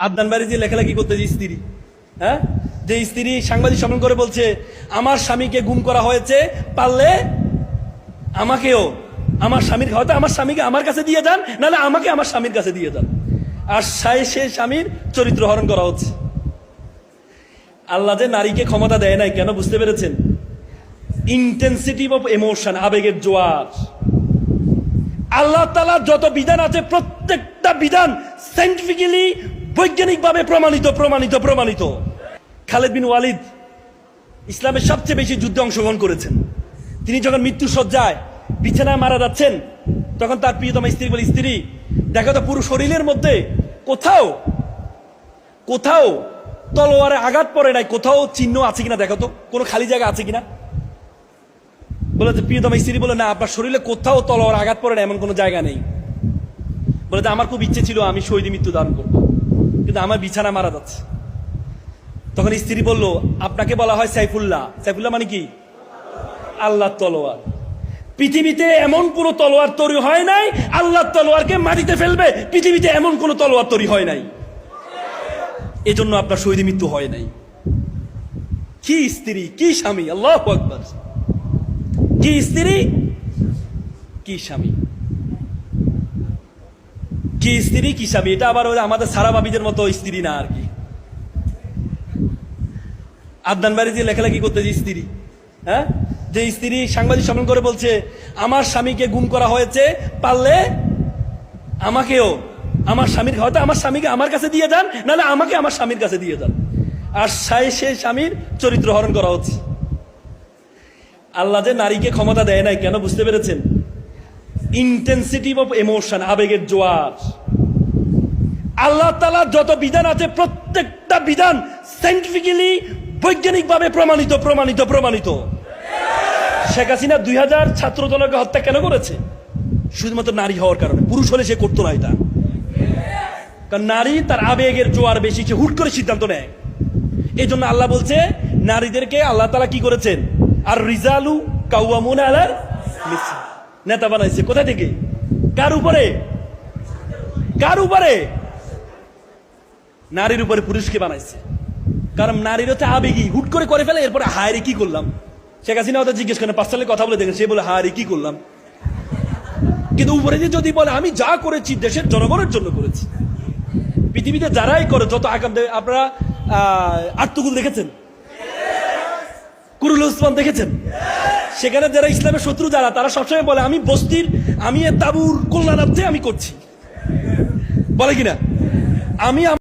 আদনান বাড়ি লেখালেখি করতে যে স্ত্রী, হ্যাঁ, যে স্ত্রী সাংবাদিক সম্মেলন করে বলছে আমার স্বামীকে গুম করা হয়েছে, পারলে আমাকেও আমার স্বামীর, হয়তো আমার স্বামীকে আমার কাছে দিয়ে যান, নাহলে আমাকে আমার স্বামীর কাছে দিয়ে যান। আর সে স্বামীর চরিত্র হরণ করা হচ্ছে। আল্লাহ যে নারীকে ক্ষমতা দেয় নাই কেন বুঝতে পেরেছেন? ইন্টেন্সিটি অফ ইমোশন, আবেগের জোয়ার। আল্লাহ তাআলা যত বিধান আছে প্রত্যেকটা বিধান সায়েন্টিফিক্যালি, বৈজ্ঞানিকভাবে প্রমাণিত। খালিদ বিন ওয়ালিদ ইসলামের সবচেয়ে বেশি যুদ্ধে অংশগ্রহণ করেছেন। তিনি যখন মৃত্যুর শয্যায় বিছানায় মারা যাচ্ছেন, তখন তার প্রিয়তমা স্ত্রী বলে, স্ত্রী দেখো তো পুরো শরীরের মধ্যে কোথাও তলোয়ারে আঘাত পড়ে নাই, কোথাও চিহ্ন আছে কিনা দেখো তো, কোনো খালি জায়গা আছে কিনা। বলে যে প্রিয়তমা স্ত্রী বলে, না আপনার শরীরে কোথাও তলোয়ার আঘাত পড়ে না, এমন কোনো জায়গা নেই। বলে যে আমার খুব ইচ্ছে ছিল আমি শহীদী মৃত্যু দান করবো, কিন্তু আমার বিছানা মারা যাচ্ছে। তখন স্ত্রী বলল, আপনাকে বলা হয় সাইফুল্লাহ। সাইফুল্লাহ মানে কি? আল্লাহর তলোয়ার। পৃথিবীতে এমন কোন তলোয়ার তৈরি হয় নাই আল্লাহর তলোয়ারকে মাটিতে ফেলবে, পৃথিবীতে এমন কোন তলোয়ার তৈরি হয় নাই, এজন্য আপনার শহীদী মৃত্যু হয় নাই। কি স্ত্রী, কি স্বামী! আল্লাহু আকবার! কি স্ত্রী, কি স্বামী! কি স্ত্রী, কি স্বামী! এটা আবার আমাদের সারা ভাবিদের মতো স্ত্রী না আর কি। আদনান বাড়ি লেখালেখি করতে যে স্ত্রী, হ্যাঁ, যে স্ত্রী সাংবাদিক সম্মেলন করে বলছে আমার স্বামীকে গুম করা হয়েছে, পারলে আমাকেও আমার স্বামীর, হয়তো আমার স্বামীকে আমার কাছে দিয়ে যান, নাহলে আমাকে আমার স্বামীর কাছে দিয়ে যান। আর সে স্বামীর চরিত্র হরণ করা হচ্ছে। আল্লাহ যে নারীকে ক্ষমতা দেয় নাই কেন বুঝতে পেরেছেন? ইন্টেন্সিটি অফ ইমোশন, আবেগের জোয়ার। আল্লাহ তাআলা যত বিধান আছে প্রত্যেকটা বিধান সায়েন্টিফিক্যালি, বৈজ্ঞানিকভাবে প্রমাণিত। শেখ হাসিনা 2000 ছাত্র দলকে হত্যা কেন করেছে? শুধুমাত্র নারী হওয়ার কারণে। পুরুষ হলে সে করতো না এটা। কারণ নারী তার আবেগের জোয়ার বেশি, সে হুট করে সিদ্ধান্ত নেয়। এই জন্য আল্লাহ বলছে নারীদেরকে আল্লাহ তাআলা কি করেছেন? আর রিজালু কাওয়ামুনা আলার নিসা, নেতা বানাইছে। কোথা থেকে? কার উপরে? নারীর উপরে পুরুষকে বানাইছে। কারণ নারীর হচ্ছে আবেগী, হুট করে ফেলে, এরপরে হায়রে কি করলাম। শেখ হাসিনা হয়তো জিজ্ঞেস করেন, 5 সালের কথা বলে দেখেন, সে বলে হায়রে কি করলাম। কিন্তু উপরে যদি বলে আমি যা করেছি দেশের জনগণের জন্য করেছি। পৃথিবীতে যারাই করে যত আকাম, আপনারা আর্তুগুল দেখেছেন, কুরুল ওসমান দেখেছেন, সেখানে যারা ইসলামের শত্রু যারা, তারা সবসময় বলে আমি বস্তির, আমি তাবুর কল্যাণার্থে আমি করছি, বলে কিনা? আমি